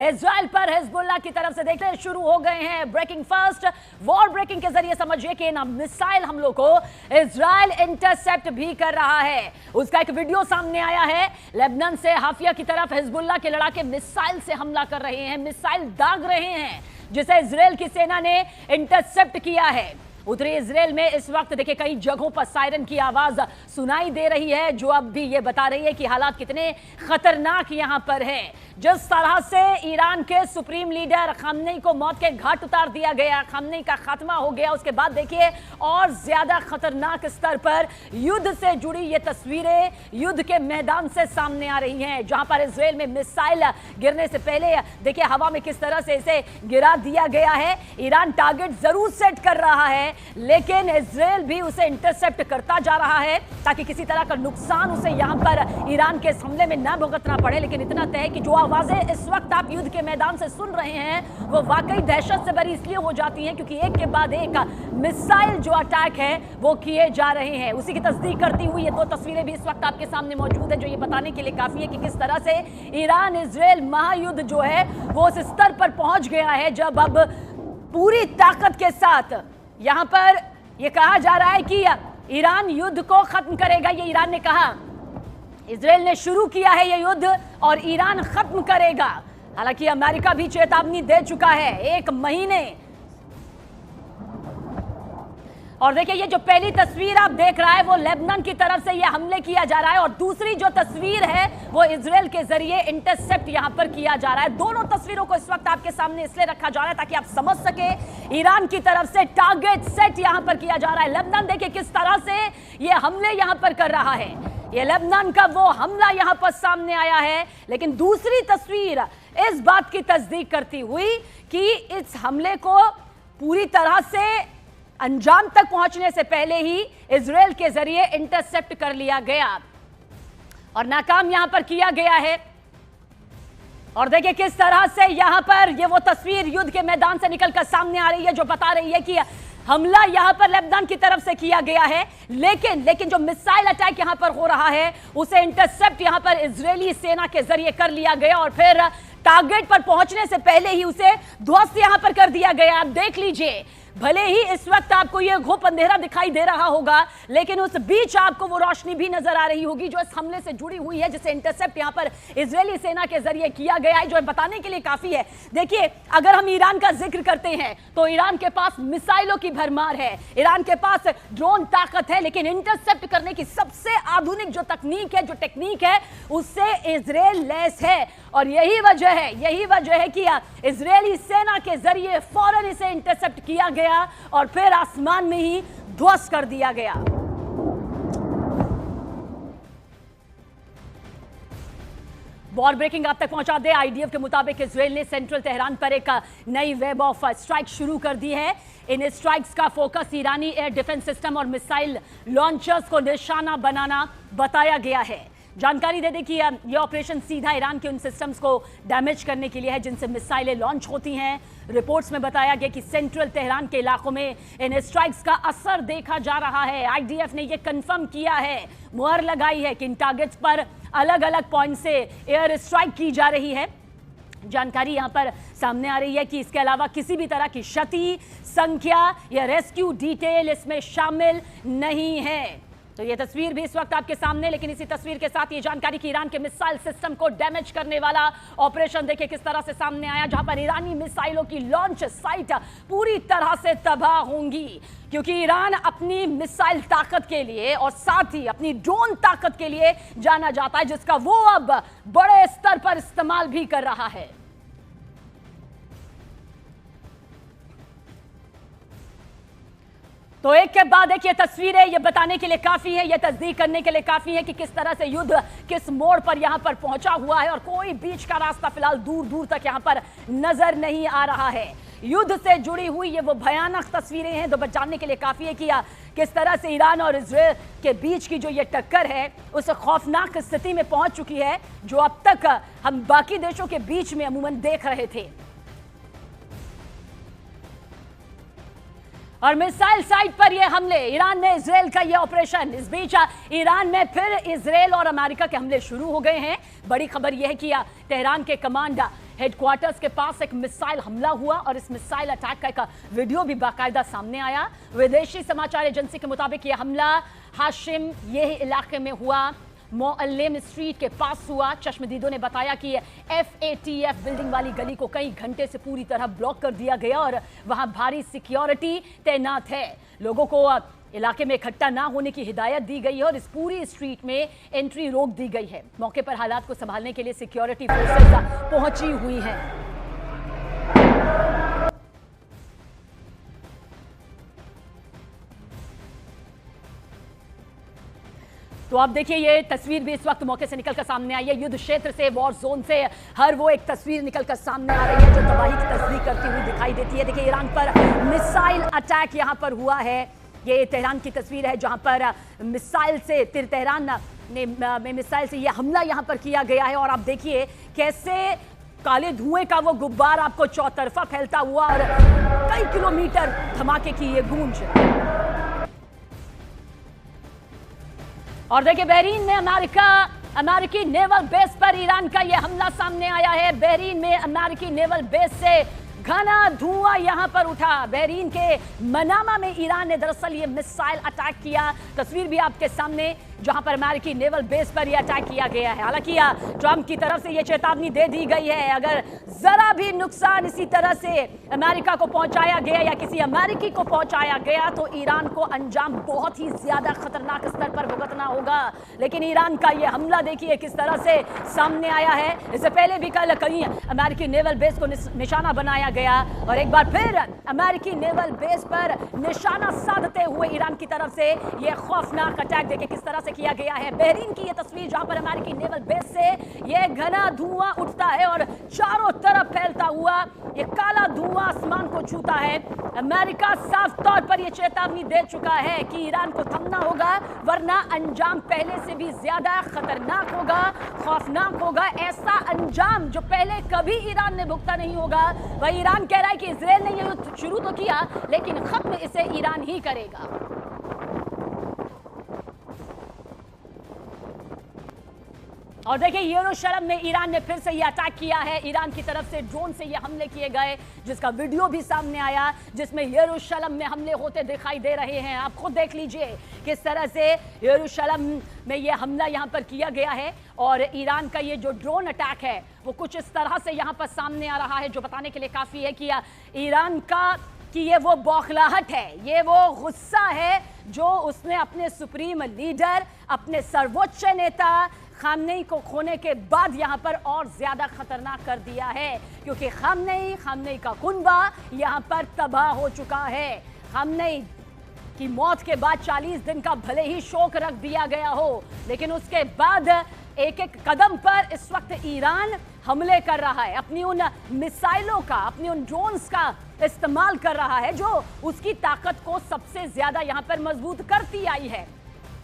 Israel पर Hezbollah की तरफ से देखते शुरू हो गए हैं ब्रेकिंग फास्ट। वॉर ब्रेकिंग के जरिए समझिए कि इन मिसाइल हमलों को इजराइल इंटरसेप्ट भी कर रहा है। उसका एक वीडियो सामने आया है। लेबनान से हाफिया की तरफ हिजबुल्लाह के लड़ाके मिसाइल से हमला कर रहे हैं, मिसाइल दाग रहे हैं, जिसे इजराइल की सेना ने इंटरसेप्ट किया है। उत्तरी इजराइल में इस वक्त देखिए कई जगहों पर सायरन की आवाज सुनाई दे रही है, जो अब भी ये बता रही है कि हालात कितने खतरनाक यहां पर हैं। जिस तरह से ईरान के सुप्रीम लीडर खामनेई को मौत के घाट उतार दिया गया, खामनेई का खात्मा हो गया, उसके बाद देखिए और ज्यादा खतरनाक स्तर पर युद्ध से जुड़ी ये तस्वीरें युद्ध के मैदान से सामने आ रही हैं, जहां पर इजराइल में मिसाइल गिरने से पहले देखिए हवा में किस तरह से इसे गिरा दिया गया है। ईरान टारगेट जरूर सेट कर रहा है, लेकिन इजराइल भी उसे इंटरसेप्ट करता जा रहा है ताकि किसी तरह का नुकसान उसे यहां पर ईरान के हमले में न भुगतना पड़े। लेकिन इतना तय है कि जो आवाजें इस वक्त आप युद्ध के मैदान से सुन रहे हैं वो वाकई दहशत से भरी इसलिए हो जाती हैं क्योंकि एक के बाद एक मिसाइल जो अटैक है वो किए जा रहे हैं। उसी की तस्दीक करती हुई ये दो तस्वीरें भी इस वक्त आपके सामने मौजूद है, जो ये बताने के लिए काफी है कि किस तरह से ईरान इजराइल महायुद्ध जो है वो उस स्तर पर पहुंच गया है जब अब पूरी ताकत के साथ यहां पर यह कहा जा रहा है कि ईरान युद्ध को खत्म करेगा। ये ईरान ने कहा, इजराइल ने शुरू किया है यह युद्ध और ईरान खत्म करेगा। हालांकि अमेरिका भी चेतावनी दे चुका है 1 महीने। और देखिए ये जो पहली तस्वीर आप देख रहा है वो लेबनान की तरफ से ये हमले किया जा रहा है, और दूसरी जो तस्वीर है वो इजराइल के जरिए इंटरसेप्ट यहां पर किया जा रहा है। दोनों तस्वीरों को इस वक्त आपके सामने इसलिए रखा जा रहा है ताकि आप समझ सके ईरान की तरफ से टारगेट सेट यहां पर किया जा रहा है। लेबनान देखिए किस तरह से ये हमले यहां पर कर रहा है। ये लेबनान का वो हमला यहां पर सामने आया है, लेकिन दूसरी तस्वीर इस बात की तस्दीक करती हुई कि इस हमले को पूरी तरह से अंजाम तक पहुंचने से पहले ही इजराइल के जरिए इंटरसेप्ट कर लिया गया और नाकाम यहां पर किया गया है। और देखिए किस तरह से यहां पर ये वो तस्वीर युद्ध के मैदान से निकलकर सामने आ रही है जो बता रही है कि हमला यहां पर लेबनान की तरफ से किया गया है, लेकिन जो मिसाइल अटैक यहां पर हो रहा है उसे इंटरसेप्ट यहां पर इजरायली सेना के जरिए कर लिया गया और फिर टारगेट पर पहुंचने से पहले ही उसे ध्वस्त यहां पर कर दिया गया। आप देख लीजिए, भले ही इस वक्त आपको यह घुप अंधेरा दिखाई दे रहा होगा, लेकिन उस बीच आपको वो रोशनी भी नजर आ रही होगी जो इस हमले से जुड़ी हुई है, जिसे इंटरसेप्ट यहां पर इजरायली सेना के जरिए किया गया है, जो बताने के लिए काफी है। देखिए, अगर हम ईरान का जिक्र करते हैं तो ईरान के पास मिसाइलों की भरमार है, ईरान के पास ड्रोन ताकत है, लेकिन इंटरसेप्ट करने की सबसे आधुनिक जो तकनीक है, जो टेक्निक है, उससे इजराइल लैस है। और यही वजह है कि इजरायली सेना के जरिए फौरन इसे इंटरसेप्ट किया गया और फिर आसमान में ही ध्वस्त कर दिया गया। वॉर ब्रेकिंग आप तक पहुंचा दे। आईडीएफ के मुताबिक इजराइल ने सेंट्रल तेहरान पर एक नई वेब ऑफ स्ट्राइक शुरू कर दी है। इन स्ट्राइक्स का फोकस ईरानी एयर डिफेंस सिस्टम और मिसाइल लॉन्चर्स को निशाना बनाना बताया गया है। जानकारी दे दें कि यह ऑपरेशन सीधा ईरान के उन सिस्टम्स को डैमेज करने के लिए है जिनसे मिसाइलें लॉन्च होती हैं। रिपोर्ट्स में बताया गया कि सेंट्रल तेहरान के इलाकों में इन स्ट्राइक्स का असर देखा जा रहा है। आईडीएफ ने यह कंफर्म किया है, मुहर लगाई है कि इन टारगेट्स पर अलग अलग पॉइंट से एयर स्ट्राइक की जा रही है। जानकारी यहां पर सामने आ रही है कि इसके अलावा किसी भी तरह की क्षति, संख्या या रेस्क्यू डिटेल इसमें शामिल नहीं है। तो ये तस्वीर भी इस वक्त आपके सामने, लेकिन इसी तस्वीर के साथ ये जानकारी कि ईरान के मिसाइल सिस्टम को डैमेज करने वाला ऑपरेशन देखिए किस तरह से सामने आया, जहां पर ईरानी मिसाइलों की लॉन्च साइट पूरी तरह से तबाह होंगी, क्योंकि ईरान अपनी मिसाइल ताकत के लिए और साथ ही अपनी ड्रोन ताकत के लिए जाना जाता है, जिसका वो अब बड़े स्तर पर इस्तेमाल भी कर रहा है। तो एक के बाद एक ये तस्वीरें ये बताने के लिए काफी है, ये तस्दीक करने के लिए काफी है कि किस तरह से युद्ध किस मोड़ पर यहां पर पहुंचा हुआ है और कोई बीच का रास्ता फिलहाल दूर दूर तक यहां पर नजर नहीं आ रहा है। युद्ध से जुड़ी हुई ये वो भयानक तस्वीरें हैं जो जानने के लिए काफी है कि किस तरह से ईरान और इजराइल के बीच की जो ये टक्कर है उस खौफनाक स्थिति में पहुंच चुकी है जो अब तक हम बाकी देशों के बीच में अमूमन देख रहे थे। और मिसाइल साइट पर यह हमले, ईरान में इजराइल का यह ऑपरेशन, इस बीच ईरान में फिर इजराइल और अमेरिका के हमले शुरू हो गए हैं। बड़ी खबर यह है कि तेहरान के कमांड हेडक्वार्टर्स के पास एक मिसाइल हमला हुआ और इस मिसाइल अटैक का एक वीडियो भी बाकायदा सामने आया। विदेशी समाचार एजेंसी के मुताबिक यह हमला हाशिम ये इलाके में हुआ, मोअल्लेम स्ट्रीट के पास हुआ। चश्मदीदों ने बताया कि FATF बिल्डिंग वाली गली को कई घंटे से पूरी तरह ब्लॉक कर दिया गया और वहां भारी सिक्योरिटी तैनात है। लोगों को इलाके में इकट्ठा ना होने की हिदायत दी गई है और इस पूरी स्ट्रीट में एंट्री रोक दी गई है। मौके पर हालात को संभालने के लिए सिक्योरिटी फोर्सेस पहुंची हुई हैं। तो आप देखिए ये तस्वीर भी इस वक्त मौके से निकलकर सामने आई है। युद्ध क्षेत्र से, वॉर जोन से हर वो एक तस्वीर निकलकर सामने आ रही है जो तबाही की तस्वीर करती हुई दिखाई देती है। देखिए ईरान पर मिसाइल अटैक यहां पर हुआ है। ये तेहरान की तस्वीर है जहां पर मिसाइल से तेहरान में मिसाइल से ये हमला यहां पर किया गया है और आप देखिए कैसे काले धुएं का वो गुब्बार आपको चौतरफा फैलता हुआ और कई किलोमीटर धमाके की ये गूंज। और देखिए बहरीन में अमेरिकी नेवल बेस पर ईरान का यह हमला सामने आया है। बहरीन में अमेरिकी नेवल बेस से घना धुआं यहां पर उठा। बहरीन के मनामा में ईरान ने दरअसल ये मिसाइल अटैक किया। तस्वीर भी आपके सामने जहां पर अमेरिकी नेवल बेस पर यह अटैक किया गया है। हालांकि ट्रंप की तरफ से यह चेतावनी दे दी गई है अगर जरा भी नुकसान इसी तरह से अमेरिका को पहुंचाया गया या किसी अमेरिकी को पहुंचाया गया तो ईरान को अंजाम बहुत ही ज्यादा खतरनाक स्तर पर भुगतना होगा। लेकिन ईरान का यह हमला देखिए किस तरह से सामने आया है। इससे पहले भी कल कहीं अमेरिकी नेवल बेस को निशाना बनाया गया और एक बार फिर अमेरिकी नेवल बेस पर निशाना साधते हुए ईरान की तरफ से यह खौफनाक अटैक देखिए किस तरह से किया गया है। बहरीन की यह तस्वीर जहां पर अमेरिकी नेवल बेस से यह घना धुआं उठता है और चारों तरफ फैलता हुआ यह काला धुआं आसमान को छूता है। अमेरिका साफ तौर पर यह चेतावनी दे चुका है कि ईरान को थमना होगा वरना अंजाम पहले से भी ज्यादा खतरनाक होगा, खौफनाक होगा। ऐसा अंजाम जो पहले कभी ईरान ने भुगता नहीं होगा। वह ईरान कह रहा है कि इजराइल ने यह युद्ध शुरू तो किया लेकिन खत्म इसे ईरान ही करेगा। और देखिए यरूशलेम में ईरान ने फिर से ये अटैक किया है। ईरान की तरफ से ड्रोन से ये हमले किए गए जिसका वीडियो भी सामने आया जिसमें यरूशलेम में हमले होते दिखाई दे रहे हैं। आप खुद देख लीजिए किस तरह से यरूशलेम में ये हमला यहाँ पर किया गया है और ईरान का ये जो ड्रोन अटैक है वो कुछ इस तरह से यहाँ पर सामने आ रहा है जो बताने के लिए काफी है कि ईरान का कि ये वो बौखलाहट है, ये वो गुस्सा है जो उसने अपने सुप्रीम लीडर, अपने सर्वोच्च नेता खामनेई को खोने के बाद यहां पर और ज्यादा खतरनाक कर दिया है क्योंकि खामनेई का कुनबा यहां पर तबाह हो चुका है। खामनेई की मौत के बाद 40 दिन का भले ही शोक रख दिया गया हो लेकिन उसके बाद एक एक कदम पर इस वक्त ईरान हमले कर रहा है, अपनी उन मिसाइलों का, अपनी उन ड्रोन्स का इस्तेमाल कर रहा है जो उसकी ताकत को सबसे ज्यादा यहां पर मजबूत करती आई है।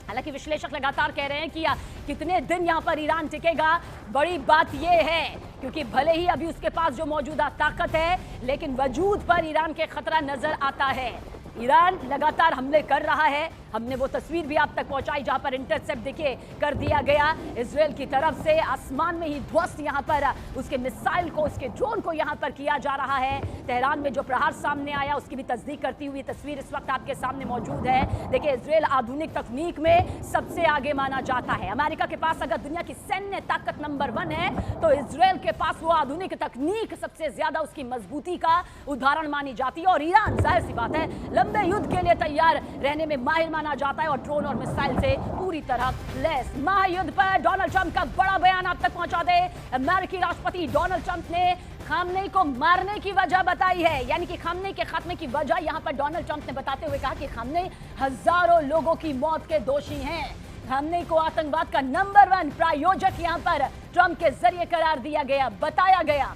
हालांकि विश्लेषक लगातार कह रहे हैं कि कितने दिन यहां पर ईरान टिकेगा, बड़ी बात यह है क्योंकि भले ही अभी उसके पास जो मौजूदा ताकत है लेकिन वजूद पर ईरान के खतरा नजर आता है। ईरान लगातार हमले कर रहा है। हमने वो तस्वीर भी आप तक पहुंचाई जहां पर इंटरसेप्ट देखिए कर दिया गया इजराइल की तरफ से। आसमान में ही ध्वस्त यहां पर उसके मिसाइल को, उसके ड्रोन को यहां पर किया जा रहा है। तेहरान में जो प्रहार सामने आया उसकी भी तस्दीक करती हुई तस्वीर इस वक्त आपके सामने मौजूद है। देखिए इजराइल आधुनिक तकनीक में सबसे आगे माना जाता है। अमेरिका के पास अगर दुनिया की सैन्य ताकत नंबर 1 है तो इजराइल के पास वो आधुनिक तकनीक सबसे ज्यादा उसकी मजबूती का उदाहरण मानी जाती है और ईरान जाहिर सी बात है लंबे युद्ध के लिए तैयार रहने में माहिर माना जाता है और ड्रोन और मिसाइल से पूरी तरह लैस। महायुद्ध पर डोनाल्ड ट्रंप का बड़ा बयान आप तक पहुंचा दे। अमेरिकी राष्ट्रपति डोनाल्ड ट्रंप ने खामनेई को मारने की वजह बताई है, यानी कि खामनेई के खात्मे की वजह यहां पर डोनाल्ड ट्रंप ने बताते हुए कहा कि खामनेई हजारों लोगों की मौत के दोषी हैं। खामनेई को आतंकवाद का नंबर 1 प्रायोजक यहां पर ट्रंप के जरिए करार दिया गया, बताया गया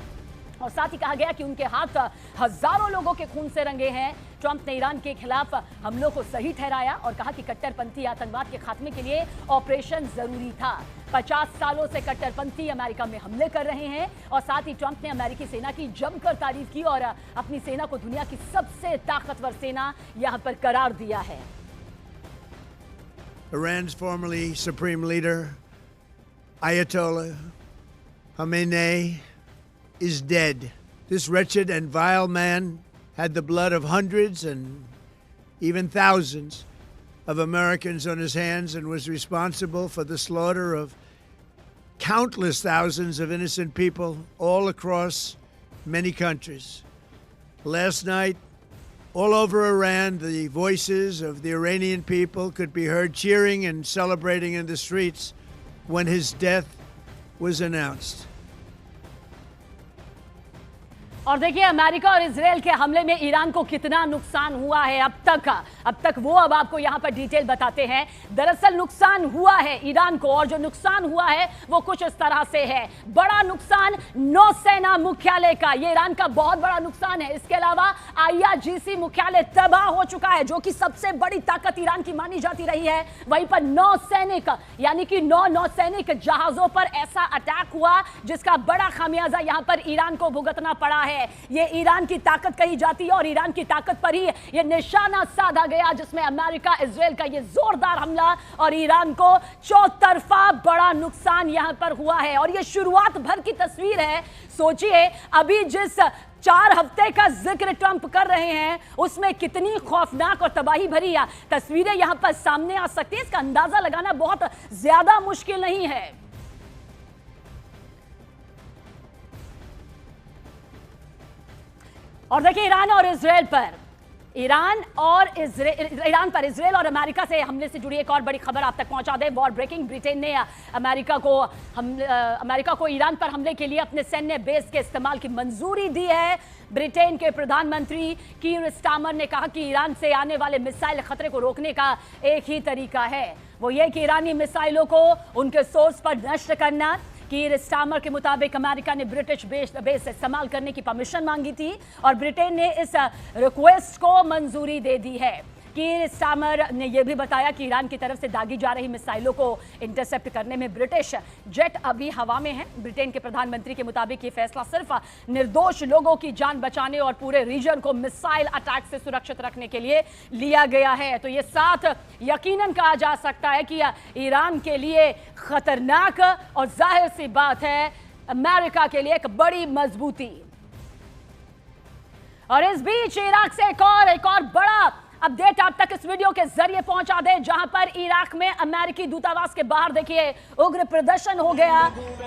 और साथ ही कहा गया कि उनके हाथ हजारों लोगों के खून से रंगे हैं। ट्रंप ने ईरान के खिलाफ हमलों को सही ठहराया और कहा कि कट्टरपंथी आतंकवाद के खात्मे के लिए ऑपरेशन जरूरी था। 50 सालों से कट्टरपंथी अमेरिका में हमले कर रहे हैं और साथ ही ट्रंप ने अमेरिकी सेना की जमकर तारीफ की और अपनी सेना को दुनिया की सबसे ताकतवर सेना यहां पर करार दिया है। Iran's formerly supreme leader, Ayatollah Khamenei, is dead. This wretched and vile man had the blood of hundreds and even thousands of Americans on his hands and was responsible for the slaughter of countless thousands of innocent people all across many countries. Last night, all over Iran, the voices of the Iranian people could be heard cheering and celebrating in the streets when his death was announced. और देखिए America और Israel के हमले में Iran को कितना नुकसान हुआ है अब तक वो अब आपको यहां पर डिटेल बताते हैं। दरअसल नुकसान हुआ है ईरान को, और जो नुकसान हुआ है वो कुछ इस तरह से है। बड़ा नुकसान नौसेना मुख्यालय का, ये ईरान का बहुत बड़ा नुकसान है। इसके अलावा IRGC मुख्यालय तबाह हो चुका है, जो कि सबसे बड़ी ताकत ईरान की मानी जाती रही है। वहीं पर नौसैनिक यानी कि 9 नौसैनिक जहाजों पर ऐसा अटैक हुआ जिसका बड़ा खामियाजा यहां पर ईरान को भुगतना पड़ा है। ये ईरान की ताकत कही जाती है और ईरान की ताकत पर ही ये निशाना साधा गया, जिसमें अमेरिका इजराइल का ये जोरदार हमला और ईरान को चौतरफा बड़ा नुकसान यहां पर हुआ है। और ये शुरुआत भर की तस्वीर है। सोचिए अभी जिस 4 हफ्ते का जिक्र ट्रंप कर रहे हैं उसमें कितनी खौफनाक और तबाही भरी तस्वीरें यहां पर सामने आ सकती है। इसका अंदाजा लगाना बहुत ज्यादा मुश्किल नहीं है। और देखिए ईरान पर इजराइल और अमेरिका से हमले से जुड़ी एक और बड़ी खबर आप तक पहुंचा दे। वॉर ब्रेकिंग, ब्रिटेन ने अमेरिका को ईरान पर हमले के लिए अपने सैन्य बेस के इस्तेमाल की मंजूरी दी है। ब्रिटेन के प्रधानमंत्री कीर स्टारमर ने कहा कि ईरान से आने वाले मिसाइल खतरे को रोकने का एक ही तरीका है, वो ये कि ईरानी मिसाइलों को उनके सोर्स पर नष्ट करना। कीर स्टारमर के मुताबिक अमेरिका ने ब्रिटिश बेस इस्तेमाल करने की परमिशन मांगी थी और ब्रिटेन ने इस रिक्वेस्ट को मंजूरी दे दी है। कीर स्टारमर ने यह भी बताया कि ईरान की तरफ से दागी जा रही मिसाइलों को इंटरसेप्ट करने में ब्रिटिश जेट अभी हवा में हैं। ब्रिटेन के प्रधानमंत्री के मुताबिक ये फैसला सिर्फ निर्दोष लोगों की जान बचाने और पूरे रीजन को मिसाइल अटैक से सुरक्षित रखने के लिए लिया गया है। तो ये साथ यकीनन कहा जा सकता है कि ईरान के लिए खतरनाक और जाहिर सी बात है अमेरिका के लिए एक बड़ी मजबूती। और इस बीच इराक से एक और बड़ा अपडेट आप तक इस वीडियो के जरिए पहुंचा दे, जहां पर इराक में अमेरिकी दूतावास के बाहर देखिए उग्र प्रदर्शन हो गया,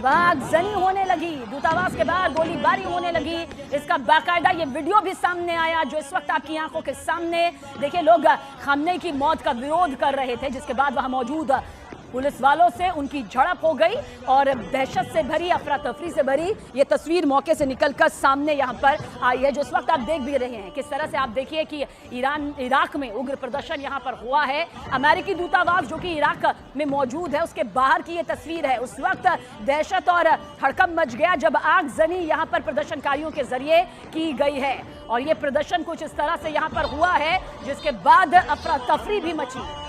आगजनी होने लगी, दूतावास के बाहर गोलीबारी होने लगी। इसका बाकायदा ये वीडियो भी सामने आया जो इस वक्त आपकी आंखों के सामने देखिए। लोग खामनेई की मौत का विरोध कर रहे थे, जिसके बाद वहां मौजूद पुलिस वालों से उनकी झड़प हो गई और दहशत से भरी, अफरा तफरी से भरी ये तस्वीर मौके से निकलकर सामने यहां पर आई है, जो इस वक्त आप देख भी रहे हैं। किस तरह से आप देखिए कि इराक में उग्र प्रदर्शन यहां पर हुआ है। अमेरिकी दूतावास जो कि इराक में मौजूद है उसके बाहर की ये तस्वीर है। उस वक्त दहशत और हड़कंप मच गया जब आगजनी यहां पर प्रदर्शनकारियों के जरिए की गई है और ये प्रदर्शन कुछ इस तरह से यहां पर हुआ है, जिसके बाद अफरा तफरी भी मची।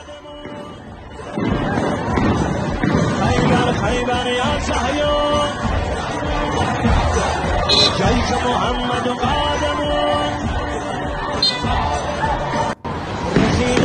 खैबर या सहयोग जैश मोहम्मद कादम रसीद